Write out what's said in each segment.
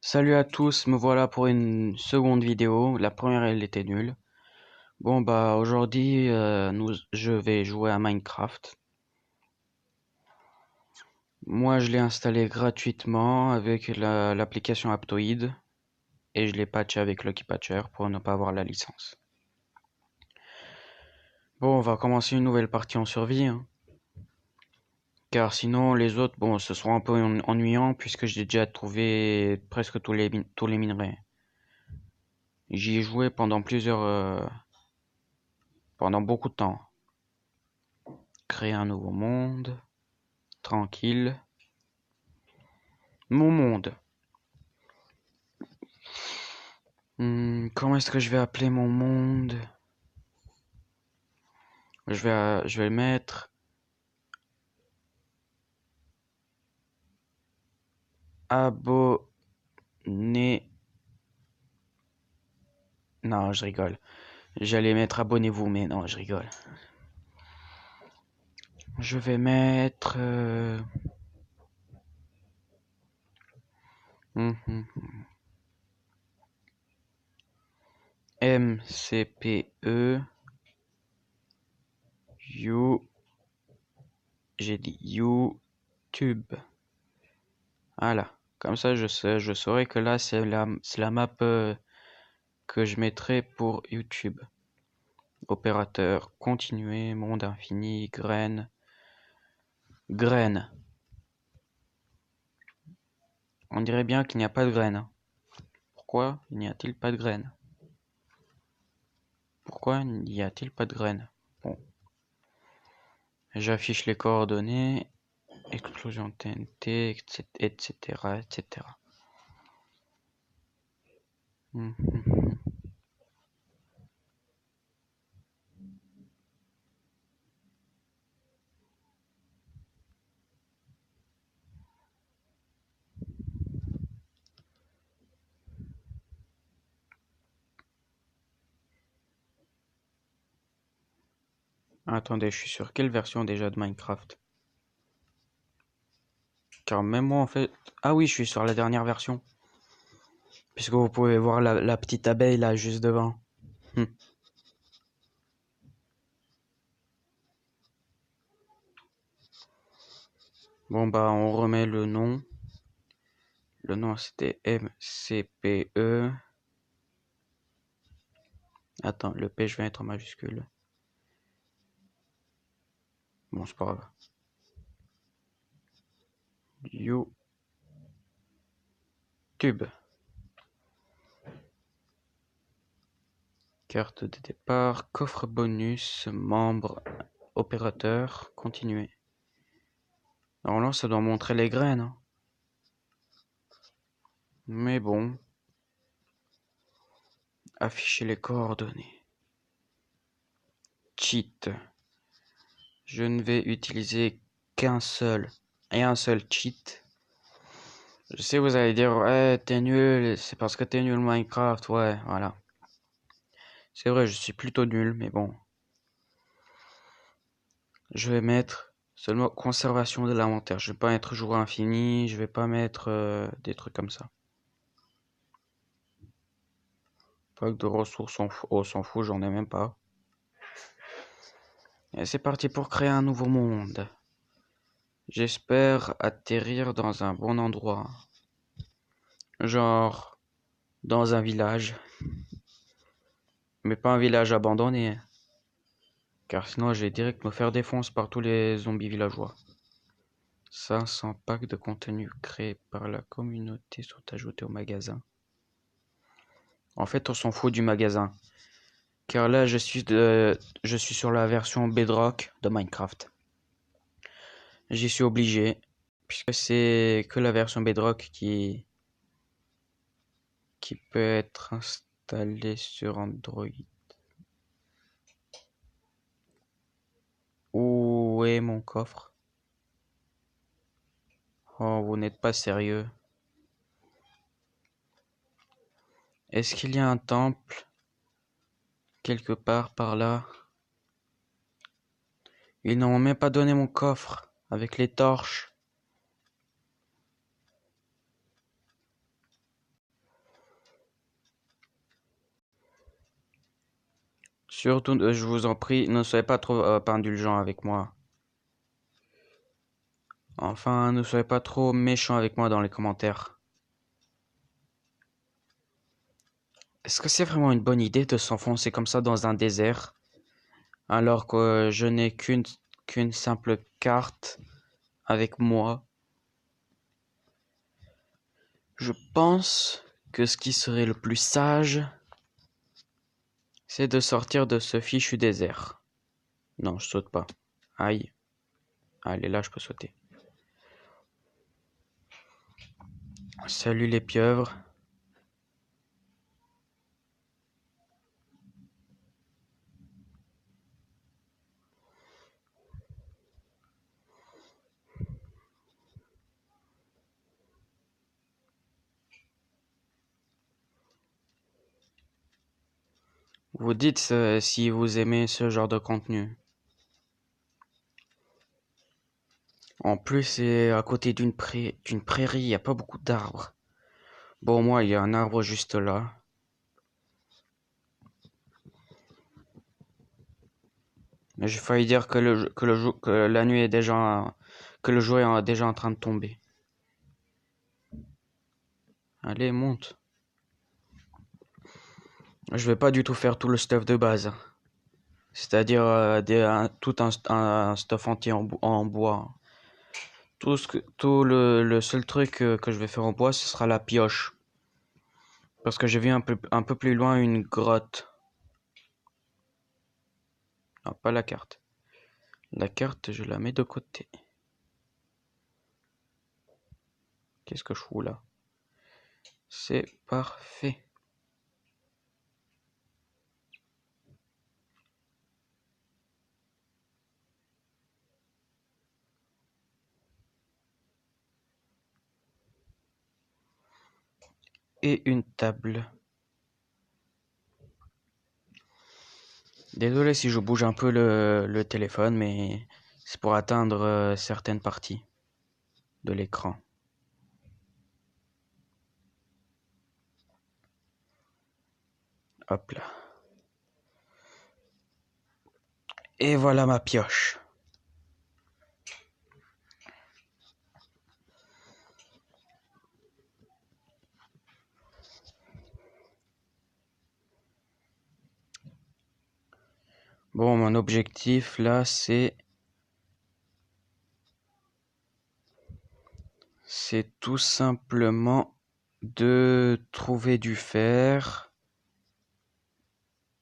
Salut à tous, me voilà pour une seconde vidéo. La première, elle était nulle. Bon bah aujourd'hui, je vais jouer à Minecraft. Moi, je l'ai installé gratuitement avec l'application Aptoide et je l'ai patché avec Lucky Patcher pour ne pas avoir la licence. Bon, on va commencer une nouvelle partie en survie, hein. Car sinon les autres, bon, ce sera un peu ennuyant puisque j'ai déjà trouvé presque tous les minerais. J'y ai joué pendant beaucoup de temps. Créer un nouveau monde. Tranquille. Mon monde. Comment est-ce que je vais appeler mon monde? Je vais mettre abonné. Non, je rigole. J'allais mettre abonnez-vous, mais non, je rigole. Je vais mettre MCPE You. J'ai dit YouTube. Voilà. Comme ça, je saurai que là, c'est la map que je mettrai pour YouTube. Opérateur, continuer, monde infini, graines. Graines. On dirait bien qu'il n'y a pas de graines. Pourquoi n'y a-t-il pas de graines? Pourquoi n'y a-t-il pas de graines? Bon. J'affiche les coordonnées. Explosion TNT, etc. etc. Attendez, je suis sur quelle version déjà de Minecraft? Car même moi en fait... Ah oui, je suis sur la dernière version. Puisque vous pouvez voir la petite abeille là juste devant. Bon bah on remet le nom. Le nom c'était MCPE. Attends, le P je vais mettre en majuscule. Bon, c'est pas grave. YouTube. Carte de départ, coffre bonus, membre, opérateur, continuer. Normalement, ça doit montrer les graines, hein. Mais bon. Afficher les coordonnées. Cheat. Je ne vais utiliser qu'un seul et un seul cheat. Je sais, vous allez dire, ouais, t'es nul, c'est parce que t'es nul Minecraft, ouais, voilà. C'est vrai, je suis plutôt nul, mais bon. Je vais mettre seulement conservation de l'inventaire. Je vais pas mettre jour infini, je vais pas mettre des trucs comme ça. Pack de ressources, on s'en fout, j'en ai même pas. Et c'est parti pour créer un nouveau monde. J'espère atterrir dans un bon endroit. Genre dans un village. Mais pas un village abandonné. Car sinon je vais direct me faire défoncer par tous les zombies villageois. 500 packs de contenu créés par la communauté sont ajoutés au magasin. En fait, on s'en fout du magasin. Car là, je suis sur la version Bedrock de Minecraft. J'y suis obligé, puisque c'est que la version Bedrock qui peut être installée sur Android. Où est mon coffre? Oh, vous n'êtes pas sérieux. Est-ce qu'il y a un temple quelque part par là? Ils n'ont même pas donné mon coffre avec les torches. Surtout, je vous en prie, ne soyez pas trop pas indulgent avec moi. Enfin, ne soyez pas trop méchant avec moi dans les commentaires. Est-ce que c'est vraiment une bonne idée de s'enfoncer comme ça dans un désert, alors que je n'ai qu'une simple carte avec moi? Je pense que ce qui serait le plus sage, c'est de sortir de ce fichu désert. Non, je saute pas. Aïe. Allez, là, je peux sauter. Salut les pieuvres. Vous dites si vous aimez ce genre de contenu. En plus, c'est à côté d'une prairie, il n'y a pas beaucoup d'arbres. Bon, moi, il y a un arbre juste là. Mais j'ai failli dire que la nuit est déjà, que le jour est déjà en train de tomber. Allez, monte. Je vais pas du tout faire tout le stuff de base. C'est-à-dire tout un stuff entier en bois. Tout le seul truc que je vais faire en bois, ce sera la pioche. Parce que j'ai vu un peu plus loin une grotte. Non, pas la carte. La carte, je la mets de côté. Qu'est-ce que je fous là? C'est parfait. Et une table. Désolé si je bouge un peu le téléphone, mais c'est pour atteindre certaines parties de l'écran. Hop là. Et voilà ma pioche. Bon, mon objectif là, c'est tout simplement de trouver du fer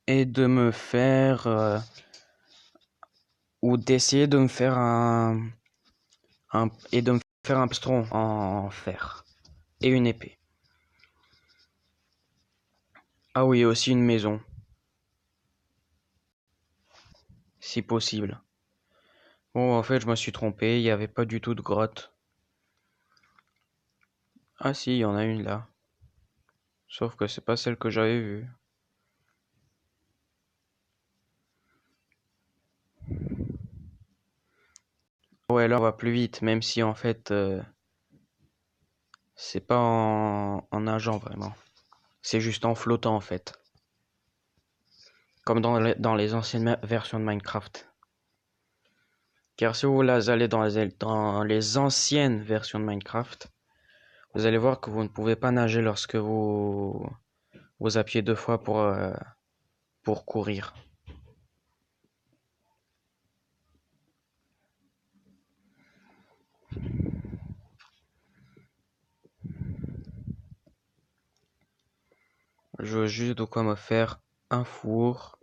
et de me faire ou d'essayer de me faire et de me faire un plastron en fer et une épée. Ah oui, aussi une maison, si possible. Bon, en fait, je me suis trompé, il n'y avait pas du tout de grotte. Ah si, il y en a une là. Sauf que c'est pas celle que j'avais vue. Ouais, là on va plus vite, même si en fait c'est pas en nageant vraiment. C'est juste en flottant en fait. Comme dans les anciennes versions de Minecraft. Car si vous allez dans les anciennes versions de Minecraft, vous allez voir que vous ne pouvez pas nager lorsque vous appuyez deux fois pour courir. Je veux juste de quoi me faire un four,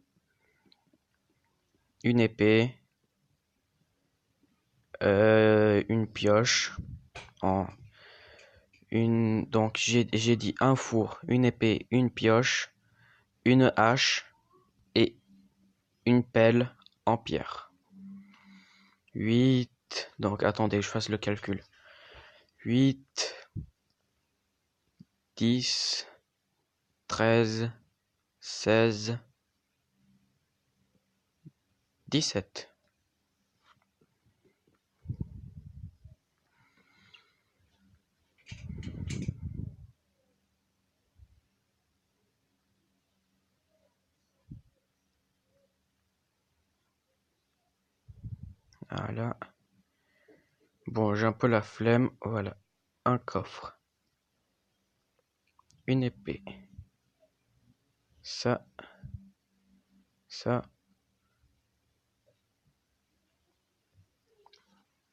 une épée, une pioche, en donc j'ai dit un four, une épée, une pioche, une hache et une pelle en pierre. 8, donc attendez, je fasse le calcul. 8, 10, 13, 16, 17. Voilà. Bon, j'ai un peu la flemme. Voilà. Un coffre. Une épée. Ça. Ça.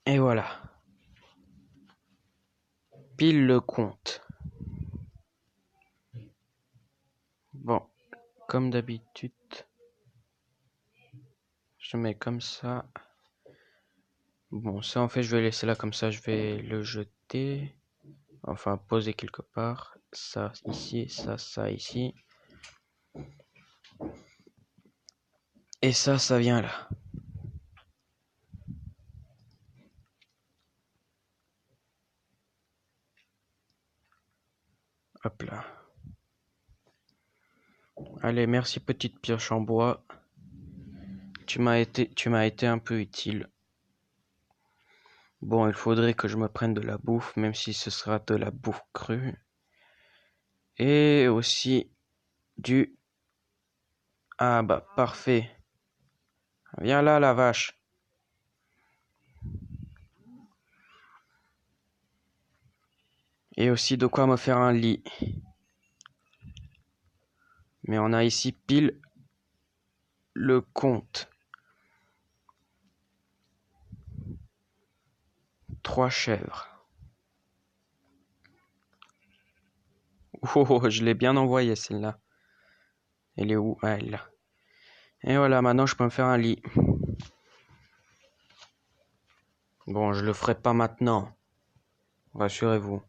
Et voilà. Pile le compte. Bon, comme d'habitude, je mets comme ça. Bon, ça en fait, je vais laisser là comme ça, je vais le jeter. Enfin, poser quelque part. Ça ici, ça ici. Et ça vient là. Hop là. Allez, merci petite pioche en bois. Tu m'as été un peu utile. Bon, il faudrait que je me prenne de la bouffe, même si ce sera de la bouffe crue. Et aussi du... Ah bah, parfait. Viens là, la vache. Et aussi de quoi me faire un lit. Mais on a ici pile le compte. 3 chèvres. Oh, je l'ai bien envoyée celle-là. Elle est où? Ah, elle est là. Et voilà, maintenant je peux me faire un lit. Bon, je le ferai pas maintenant. Rassurez-vous.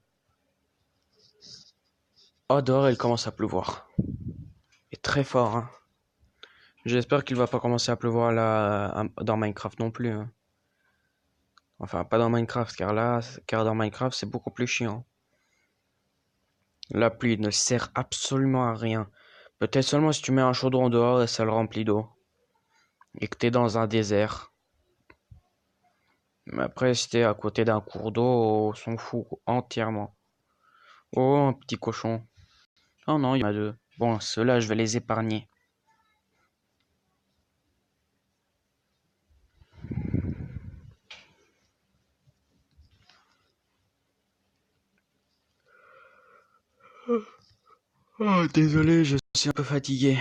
Oh, dehors, il commence à pleuvoir. Et très fort, hein. J'espère qu'il va pas commencer à pleuvoir là dans Minecraft non plus, hein. Enfin, pas dans Minecraft, car dans Minecraft, c'est beaucoup plus chiant. La pluie ne sert absolument à rien. Peut-être seulement si tu mets un chaudron dehors et ça le remplit d'eau. Et que t'es dans un désert. Mais après, si t'es à côté d'un cours d'eau, on s'en fout entièrement. Oh, un petit cochon. Oh non, il y en a deux. Bon, ceux-là, je vais les épargner. Oh, désolé, je suis un peu fatigué.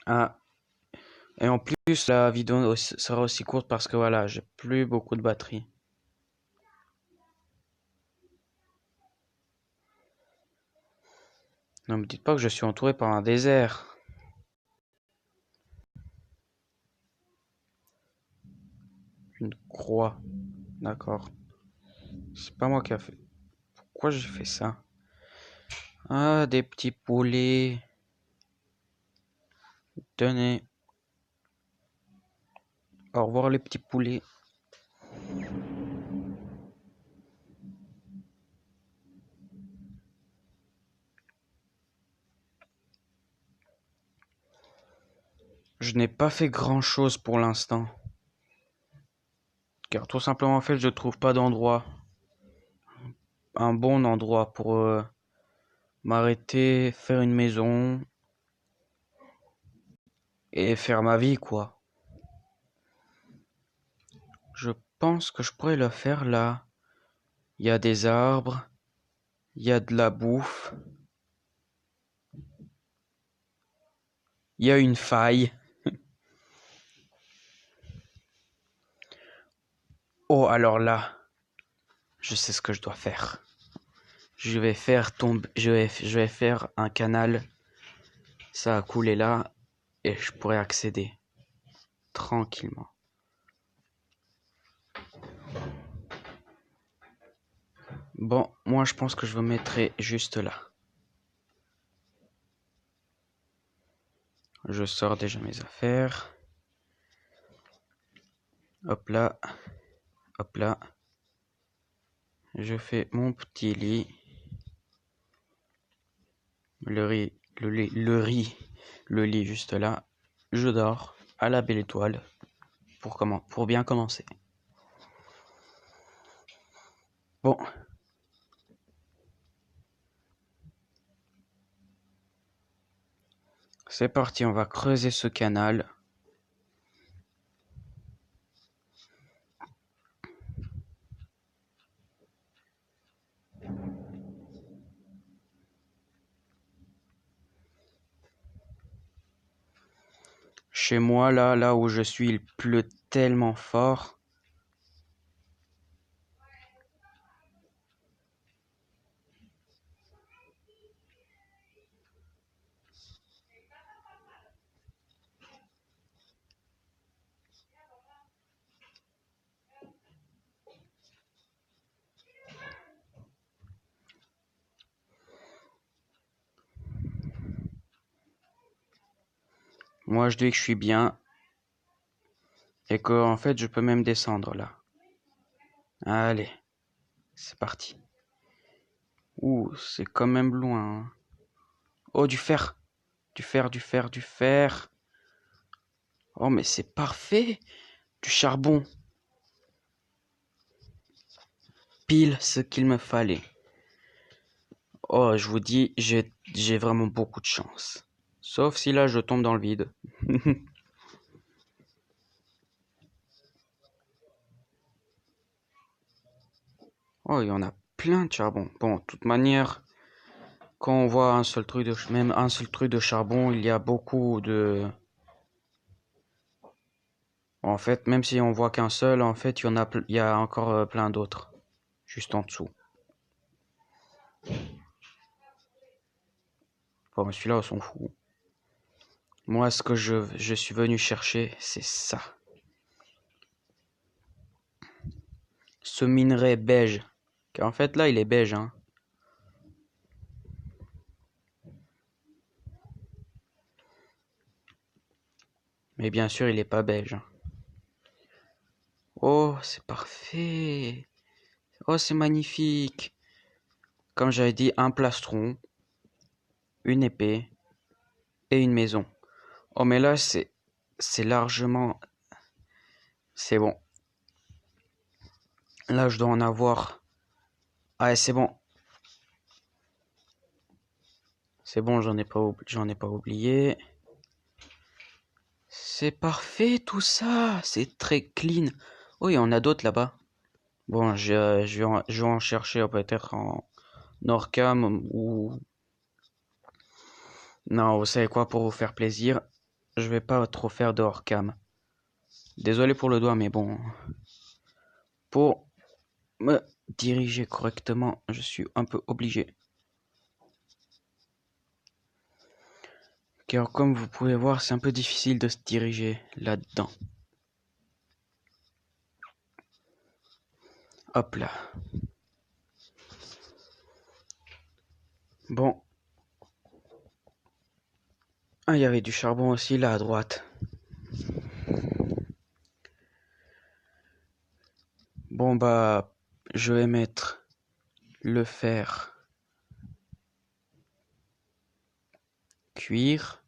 Ah, et en plus, la vidéo sera aussi courte parce que voilà, j'ai plus beaucoup de batterie. Ne me dites pas que je suis entouré par un désert. Une croix. D'accord. C'est pas moi qui a fait. Pourquoi j'ai fait ça? Ah, des petits poulets. Tenez. Au revoir les petits poulets. Je n'ai pas fait grand-chose pour l'instant. Car tout simplement, en fait, je trouve pas d'endroit. Un bon endroit pour m'arrêter, faire une maison et faire ma vie, quoi. Je pense que je pourrais le faire là. Il y a des arbres, il y a de la bouffe, il y a une faille. Oh, alors là, je sais ce que je dois faire. Je vais faire un canal. Ça a coulé là et je pourrais accéder tranquillement. Bon, moi je pense que je me mettrai juste là. Je sors déjà mes affaires. Hop là, hop là. Je fais mon petit lit. Le lit juste là. Je dors à la belle étoile pour bien commencer. Bon. C'est parti, on va creuser ce canal. Chez moi, là où je suis, il pleut tellement fort. Moi, je dis que je suis bien et que en fait, je peux même descendre là. Allez, c'est parti. Ouh, c'est quand même loin, hein. Oh, du fer. Du fer, du fer, du fer. Oh, mais c'est parfait. Du charbon. Pile ce qu'il me fallait. Oh, je vous dis, j'ai vraiment beaucoup de chance. Sauf si là, je tombe dans le vide. Oh, il y en a plein de charbon. Bon, de toute manière, quand on voit un seul truc même un seul truc de charbon, il y a beaucoup de... En fait, même si on voit qu'un seul, en fait, il y a encore plein d'autres. Juste en dessous. Bon, celui-là, on s'en fout. Moi, ce que je suis venu chercher, c'est ça. Ce minerai beige. Car en fait, là, il est beige, hein. Mais bien sûr, il est pas beige. Oh, c'est parfait. Oh, c'est magnifique. Comme j'avais dit, un plastron, une épée et une maison. Oh, mais là, c'est largement... C'est bon. Là, je dois en avoir... Ah, c'est bon. C'est bon, j'en ai pas oublié. C'est parfait, tout ça. C'est très clean. Oh, il y en a d'autres là-bas. Bon, je vais en chercher peut-être en Orcam ou... Non, vous savez quoi, pour vous faire plaisir, je vais pas trop faire de Orcam. Désolé pour le doigt, mais bon... Pour me diriger correctement, je suis un peu obligé. Car comme vous pouvez voir, c'est un peu difficile de se diriger là-dedans. Hop là. Bon. Ah, il y avait du charbon aussi là à droite. Bon bah, je vais mettre le fer cuire.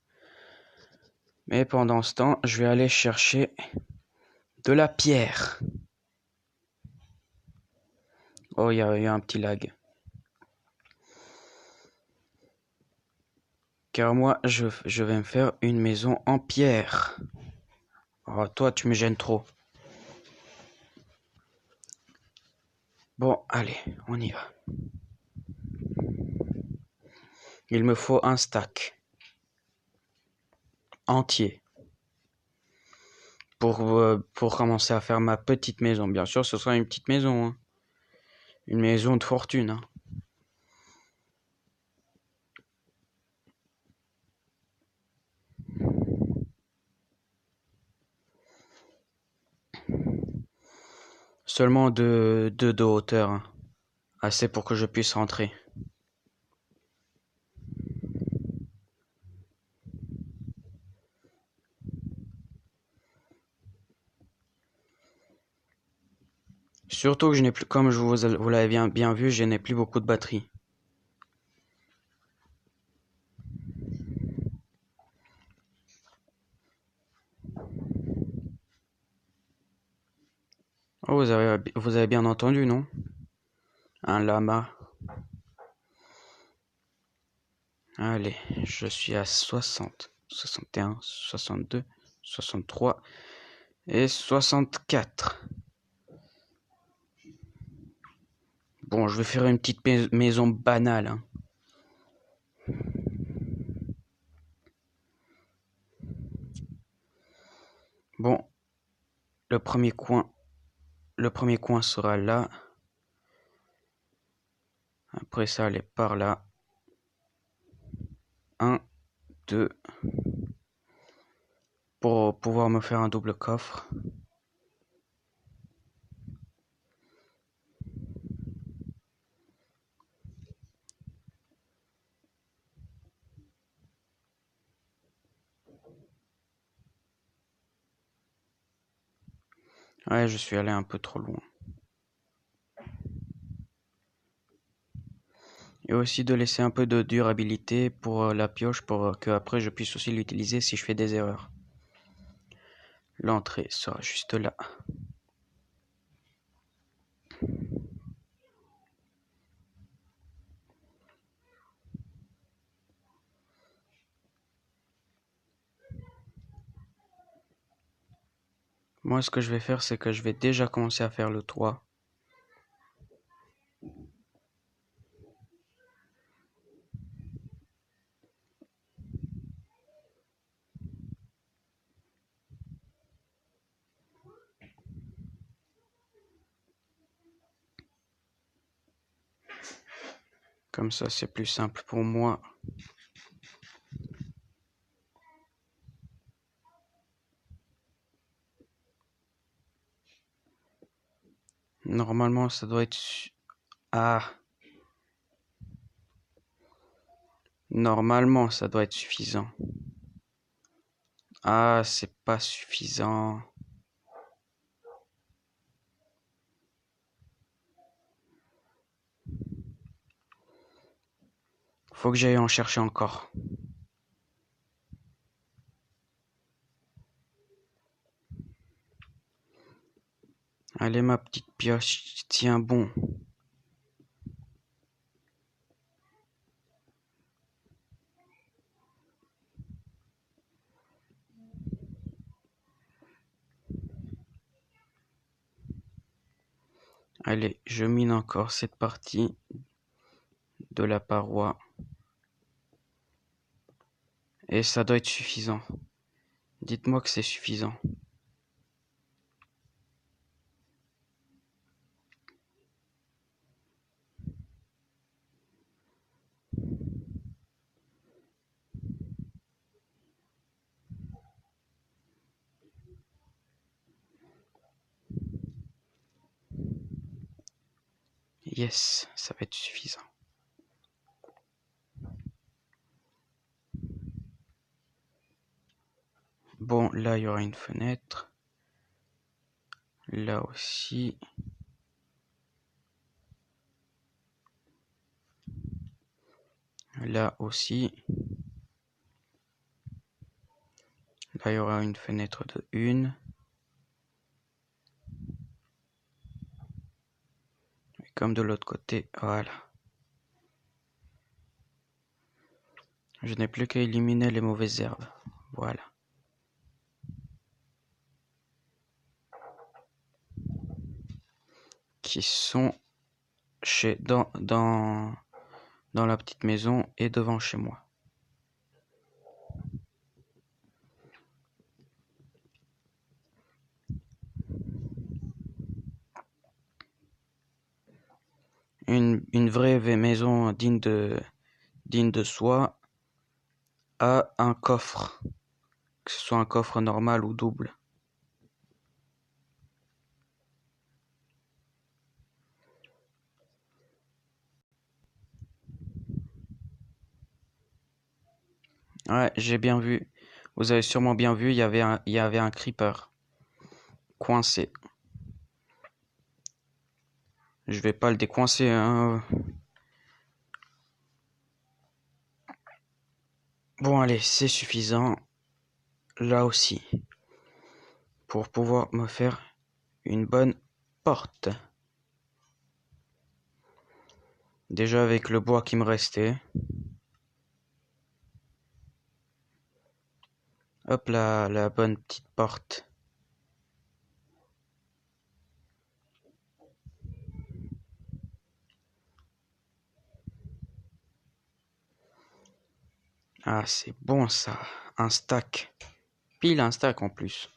Mais pendant ce temps, je vais aller chercher de la pierre. Oh, il y a eu un petit lag. Car moi, je vais me faire une maison en pierre. Oh, toi, tu me gênes trop. Bon, allez, on y va. Il me faut un stack entier pour commencer à faire ma petite maison. Bien sûr, ce sera une petite maison, hein. Une maison de fortune, hein. Seulement de hauteur, hein. Assez pour que je puisse rentrer. Surtout que je n'ai plus, comme vous l'avez bien vu, je n'ai plus beaucoup de batterie. Oh, vous avez bien entendu, non? Un lama. Allez, je suis à 60. 61, 62, 63 et 64. Bon, je vais faire une petite maison banale, hein. Bon, le premier coin sera là. Après ça, aller par là. 1, 2. Pour pouvoir me faire un double coffre. Ouais, je suis allé un peu trop loin. Et aussi de laisser un peu de durabilité pour la pioche pour que après je puisse aussi l'utiliser si je fais des erreurs. L'entrée sera juste là. Moi, ce que je vais faire, c'est que je vais déjà commencer à faire le toit. Comme ça, c'est plus simple pour moi. Normalement, ça doit être... Ah. Normalement, ça doit être suffisant. Ah, c'est pas suffisant. Faut que j'aille en chercher encore. Allez, ma petite pioche, tiens bon. Allez, je mine encore cette partie de la paroi. Et ça doit être suffisant. Dites-moi que c'est suffisant. Yes, ça va être suffisant. Bon, là, il y aura une fenêtre. Là aussi. Là aussi. Là, il y aura une fenêtre de 1. Et comme de l'autre côté, voilà. Je n'ai plus qu'à éliminer les mauvaises herbes. Voilà. Qui sont dans la petite maison et devant chez moi. Une vraie maison digne de soi a un coffre, que ce soit un coffre normal ou double. Ouais, j'ai bien vu. Vous avez sûrement bien vu, il y avait un creeper coincé. Je vais pas le décoincer, hein. Bon, allez, c'est suffisant. Là aussi. Pour pouvoir me faire une bonne porte. Déjà avec le bois qui me restait. Hop là, la bonne petite porte. Ah, c'est bon ça. Un stack. Pile un stack en plus.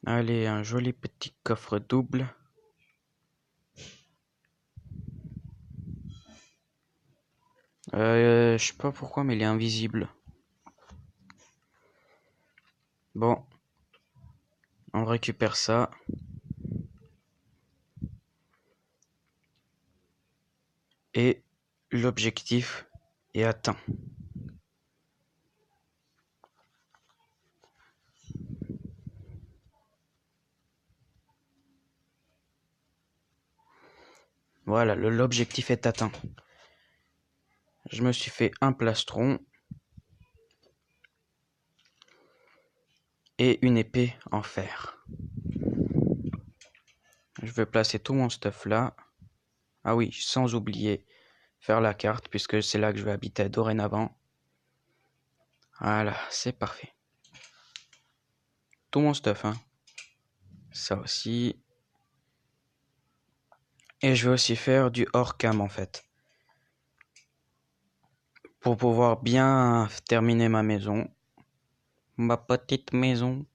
Allez, un joli petit coffre double. Je sais pas pourquoi, mais il est invisible. Bon, on récupère ça. Et l'objectif est atteint. Voilà, l'objectif est atteint. Je me suis fait un plastron et une épée en fer. Je vais placer tout mon stuff là. Ah oui, sans oublier faire la carte puisque c'est là que je vais habiter dorénavant. Voilà, c'est parfait. Tout mon stuff, hein. Ça aussi. Et je vais aussi faire du hors cam en fait. Pour pouvoir bien terminer ma maison. Ma petite maison.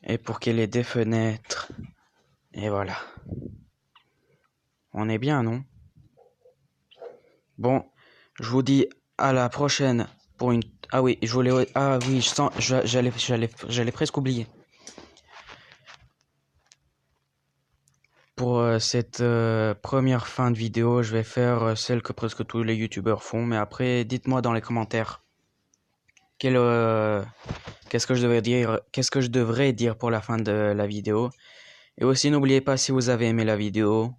Et pour qu'il ait des fenêtres. Et voilà. On est bien, non? Bon, je vous dis à la prochaine pour une... Ah oui, je voulais... Ah oui, je sens... J'allais presque oublier. Pour cette première fin de vidéo, je vais faire celle que presque tous les youtubeurs font. Mais après, dites-moi dans les commentaires qu'est-ce que je devrais dire pour la fin de la vidéo. Et aussi, n'oubliez pas, si vous avez aimé la vidéo,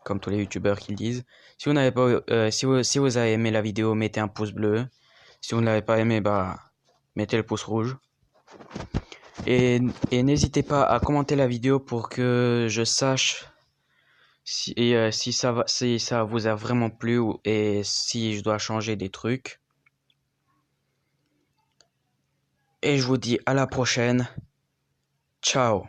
comme tous les youtubeurs qui le disent, si vous n'avez pas, si vous avez aimé la vidéo, mettez un pouce bleu. Si vous ne l'avez pas aimé, bah, mettez le pouce rouge. Et n'hésitez pas à commenter la vidéo pour que je sache si ça vous a vraiment plu et si je dois changer des trucs. Et je vous dis à la prochaine. Ciao.